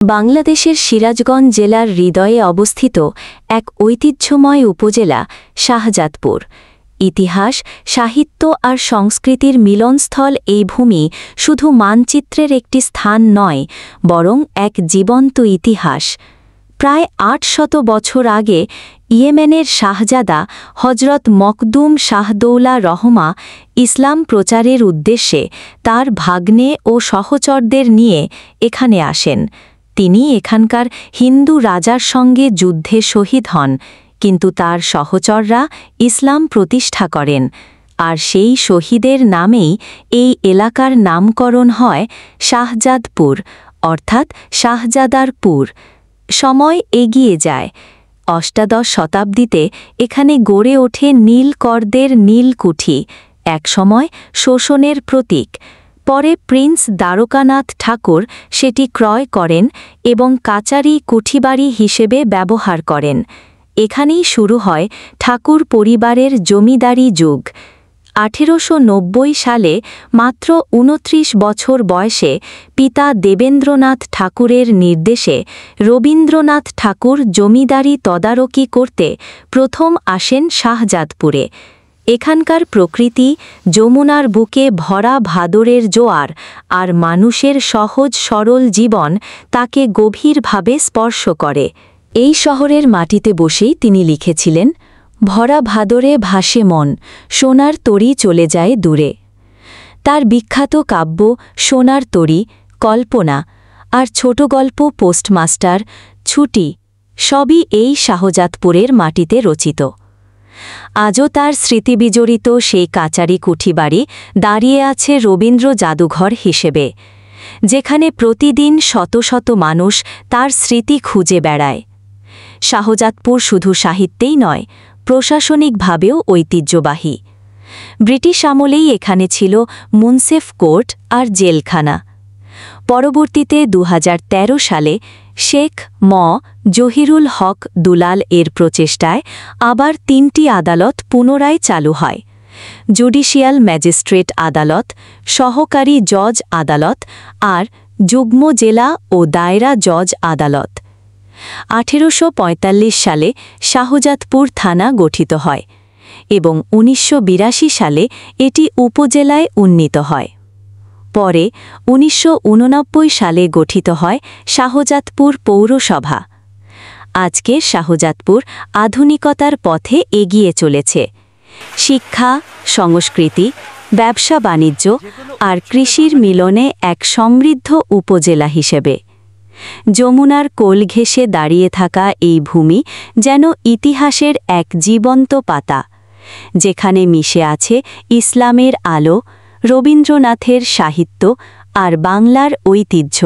বাংলাদেশের সিরাজগঞ্জ জেলার হৃদয়ে অবস্থিত এক ঐতিহ্যময় উপজেলা শাহজাদপুর। ইতিহাস, সাহিত্য আর সংস্কৃতির মিলনস্থল এই ভূমি শুধু মানচিত্রের একটি স্থান নয়, বরং এক জীবন্ত ইতিহাস। প্রায় ৮০০ বছর আগে ইয়েমেনের শাহজাদা হজরত মকদুম শাহদৌলা রহমা ইসলাম প্রচারের উদ্দেশ্যে তার ভাগ্নে ও সহচরদের নিয়ে এখানে আসেন। তিনি এখানকার হিন্দু রাজার সঙ্গে যুদ্ধে শহীদ হন, কিন্তু তার সহচররা ইসলাম প্রতিষ্ঠা করেন, আর সেই শহীদের নামেই এই এলাকার নামকরণ হয় শাহজাদপুর, অর্থাৎ শাহজাদার পুর। সময় এগিয়ে যায়। অষ্টাদশ শতাব্দীতে এখানে গড়ে ওঠে নীলকরদের নীলকুঠি, একসময় শোষণের প্রতীক। পরে প্রিন্স দ্বারকানাথ ঠাকুর সেটি ক্রয় করেন এবং কাচারি কুঠিবাড়ি হিসেবে ব্যবহার করেন। এখানেই শুরু হয় ঠাকুর পরিবারের জমিদারি যুগ। ১৮৯০ সালে মাত্র ২৯ বছর বয়সে পিতা দেবেন্দ্রনাথ ঠাকুরের নির্দেশে রবীন্দ্রনাথ ঠাকুর জমিদারি তদারকি করতে প্রথম আসেন শাহজাদপুরে। এখানকার প্রকৃতি, যমুনার বুকে ভরা ভাদরের জোয়ার আর মানুষের সহজ সরল জীবন তাকে গভীরভাবে স্পর্শ করে। এই শহরের মাটিতে বসেই তিনি লিখেছিলেন, ভরা ভাদরে ভাসে মন, সোনার তরী চলে যায় দূরে। তার বিখ্যাত কাব্য সোনার তরী, কল্পনা আর ছোট গল্প পোস্টমাস্টার, ছুটি সবই এই শাহজাদপুরের মাটিতে রচিত। আজও তার স্মৃতিবিজড়িত সেই কাচারি কুঠিবাড়ি দাঁড়িয়ে আছে রবীন্দ্র জাদুঘর হিসেবে, যেখানে প্রতিদিন শত শত মানুষ তার স্মৃতি খুঁজে বেড়ায়। শাহজাদপুর শুধু সাহিত্যেই নয়, প্রশাসনিকভাবেও ঐতিহ্যবাহী। ব্রিটিশ আমলেই এখানে ছিল মুন্সেফ কোর্ট আর জেলখানা। পরবর্তীতে ২০১৩ সালে শেখ জহিরুল হক দুলাল এর প্রচেষ্টায় আবার ৩টি আদালত পুনরায় চালু হয়: জুডিশিয়াল ম্যাজিস্ট্রেট আদালত, সহকারী জজ আদালত আর যুগ্ম জেলা ও দায়রা জজ আদালত। ১৮৪৫ সালে শাহজাদপুর থানা গঠিত হয় এবং ১৯৮২ সালে এটি উপজেলায় উন্নীত হয়। পরে ১৯৮৯ সালে গঠিত হয় শাহজাদপুর পৌরসভা। আজকে শাহজাদপুর আধুনিকতার পথে এগিয়ে চলেছে, শিক্ষা, সংস্কৃতি, ব্যবসা বাণিজ্য আর কৃষির মিলনে এক সমৃদ্ধ উপজেলা হিসেবে। যমুনার কোল ঘেঁষে দাঁড়িয়ে থাকা এই ভূমি যেন ইতিহাসের এক জীবন্ত পাতা, যেখানে মিশে আছে ইসলামের আলো, রবীন্দ্রনাথের সাহিত্য আর বাংলার ঐতিহ্য।